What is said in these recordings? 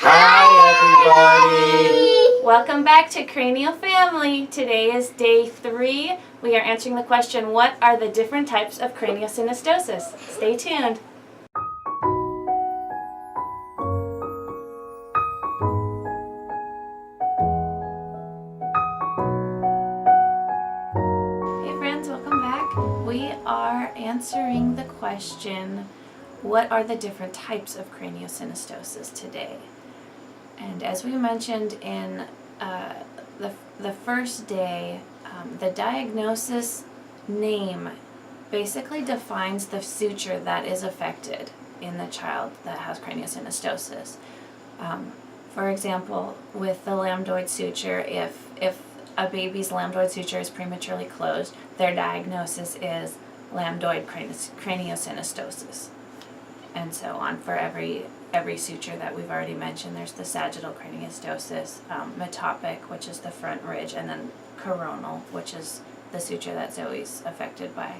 Hi everybody! Welcome back to Cranio Family. Today is day 3. We are answering the question, what are the different types of craniosynostosis? Stay tuned. Hey friends, welcome back. We are answering the question, what are the different types of craniosynostosis today? And as we mentioned in the first day, the diagnosis name basically defines the suture that is affected in the child that has craniosynostosis. For example, with the lambdoid suture, if a baby's lambdoid suture is prematurely closed, their diagnosis is lambdoid craniosynostosis. And so on for every suture that we've already mentioned. There's the sagittal craniosynostosis, metopic, which is the front ridge, and then coronal, which is the suture that Zoe's affected by.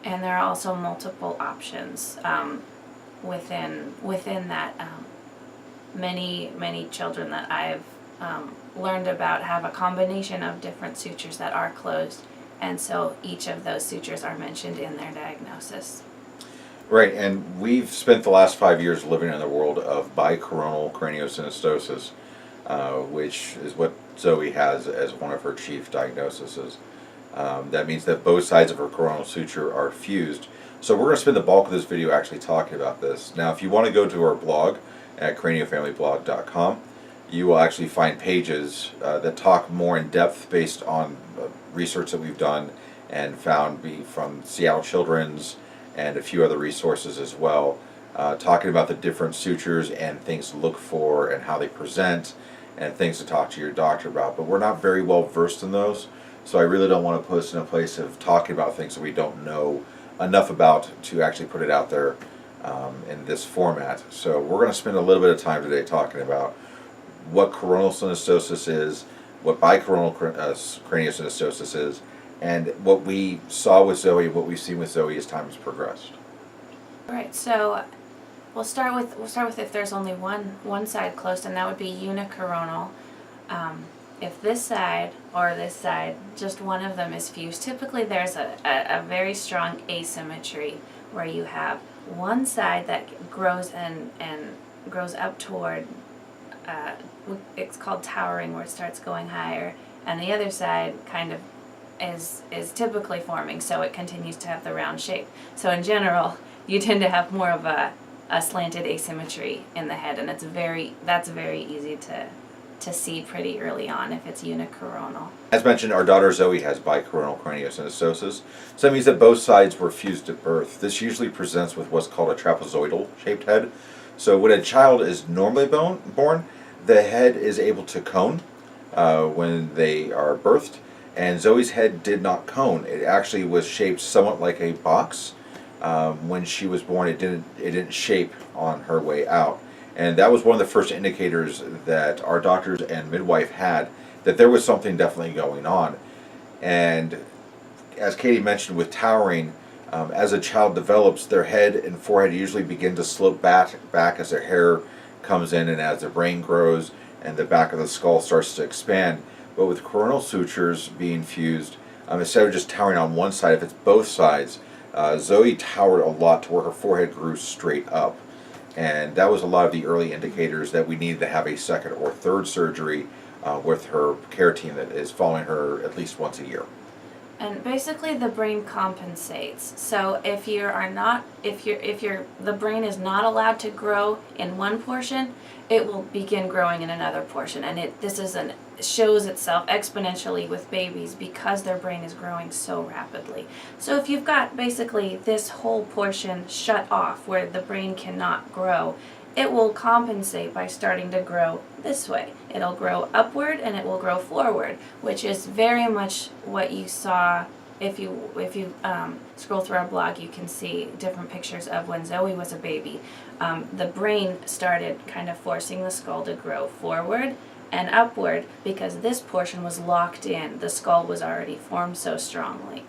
And there are also multiple options within that. Many children that I've learned about have a combination of different sutures that are closed, and so each of those sutures are mentioned in their diagnosis. Right, and we've spent the last 5 years living in the world of bicoronal craniosynostosis, which is what Zoe has as one of her chief diagnoses. That means that both sides of her coronal suture are fused. So we're going to spend the bulk of this video actually talking about this. Now, if you want to go to our blog at craniofamilyblog.com, you will actually find pages that talk more in depth based on research that we've done and found from Seattle Children's and a few other resources as well, talking about the different sutures and things to look for and how they present and things to talk to your doctor about. But we're not very well versed in those, so I really don't want to put us in a place of talking about things that we don't know enough about to actually put it out there in this format. So we're going to spend a little bit of time today talking about what coronal synostosis is, what bicoronal craniosynostosis is, and what we saw with Zoe, what we've seen with Zoe as time has progressed. All right, so we'll start with if there's only one side closed, and that would be unicoronal. If this side or this side, just one of them is fused, typically there's a very strong asymmetry where you have one side that grows and grows up toward, it's called towering, where it starts going higher, and the other side kind of is typically forming, so it continues to have the round shape. So in general, you tend to have more of a slanted asymmetry in the head, and that's very easy to see pretty early on if it's unicoronal. As mentioned, our daughter Zoe has bicoronal craniosynostosis, so that means that both sides were fused at birth. This usually presents with what's called a trapezoidal shaped head. So when a child is normally born, the head is able to cone when they are birthed. And Zoe's head did not cone. It actually was shaped somewhat like a box. When she was born, it didn't shape on her way out. And that was one of the first indicators that our doctors and midwife had that there was something definitely going on. And as Katie mentioned with towering, as a child develops, their head and forehead usually begin to slope back as their hair comes in and as their brain grows and the back of the skull starts to expand. But with coronal sutures being fused, instead of just towering on one side, if it's both sides, Zoe towered a lot to where her forehead grew straight up. And that was a lot of the early indicators that we needed to have a second or third surgery with her care team that is following her at least once a year. And basically the brain compensates. So if the brain is not allowed to grow in one portion, it will begin growing in another portion, and this shows itself exponentially with babies because their brain is growing so rapidly. So if you've got basically this whole portion shut off where the brain cannot grow, it will compensate by starting to grow this way. It'll grow upward and it will grow forward, which is very much what you saw. If you scroll through our blog, you can see different pictures of when Zoe was a baby. The brain started kind of forcing the skull to grow forward and upward because this portion was locked in. The skull was already formed so strongly.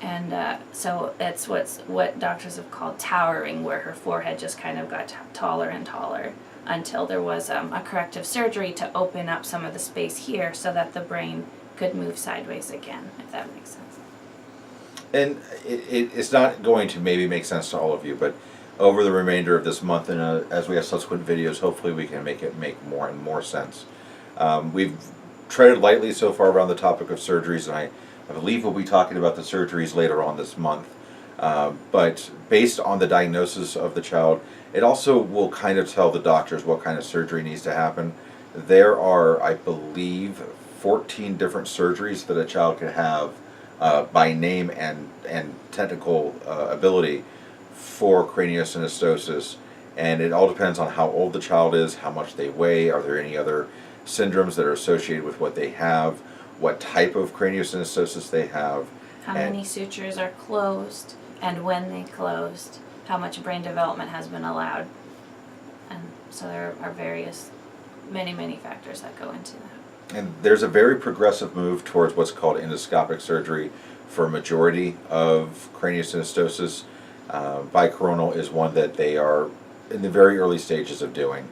And so that's what doctors have called towering, where her forehead just kind of got taller and taller until there was a corrective surgery to open up some of the space here so that the brain could move sideways again, if that makes sense. And it's not going to maybe make sense to all of you, but over the remainder of this month and as we have subsequent videos, hopefully we can make it make more and more sense. We've treaded lightly so far around the topic of surgeries, and I believe we'll be talking about the surgeries later on this month. But based on the diagnosis of the child, it also will kind of tell the doctors what kind of surgery needs to happen. There are, I believe, 14 different surgeries that a child could have by name and technical ability for craniosynostosis, and it all depends on how old the child is, how much they weigh, are there any other syndromes that are associated with what they have, what type of craniosynostosis they have. How many sutures are closed and when they closed, how much brain development has been allowed. And so there are many factors that go into that. And there's a very progressive move towards what's called endoscopic surgery for a majority of craniosynostosis. Bicoronal is one that they are in the very early stages of doing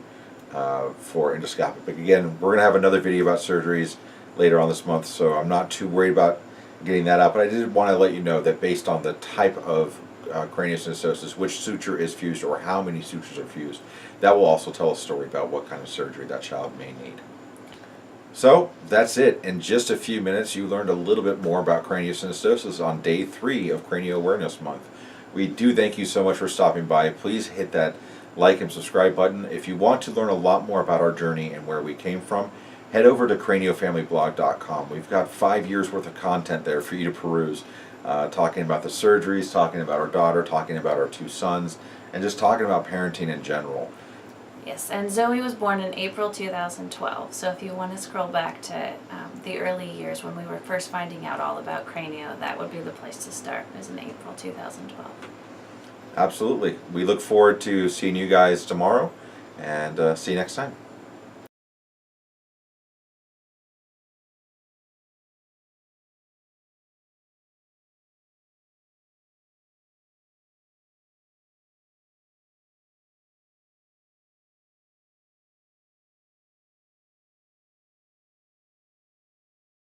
for endoscopic. But again, we're going to have another video about surgeries later on this month, so I'm not too worried about getting that out. But I did want to let you know that based on the type of craniosynostosis, which suture is fused or how many sutures are fused, that will also tell a story about what kind of surgery that child may need. So that's it. In just a few minutes, you learned a little bit more about craniosynostosis on day 3 of Cranio Awareness Month. We do thank you so much for stopping by. Please hit that like and subscribe button. If you want to learn a lot more about our journey and where we came from, head over to craniofamilyblog.com. We've got 5 years worth of content there for you to peruse, talking about the surgeries, talking about our daughter, talking about our 2 sons, and just talking about parenting in general. Yes, and Zoe was born in April 2012, so if you want to scroll back to the early years when we were first finding out all about Cranio, that would be the place to start, is in April 2012. Absolutely. We look forward to seeing you guys tomorrow, and see you next time.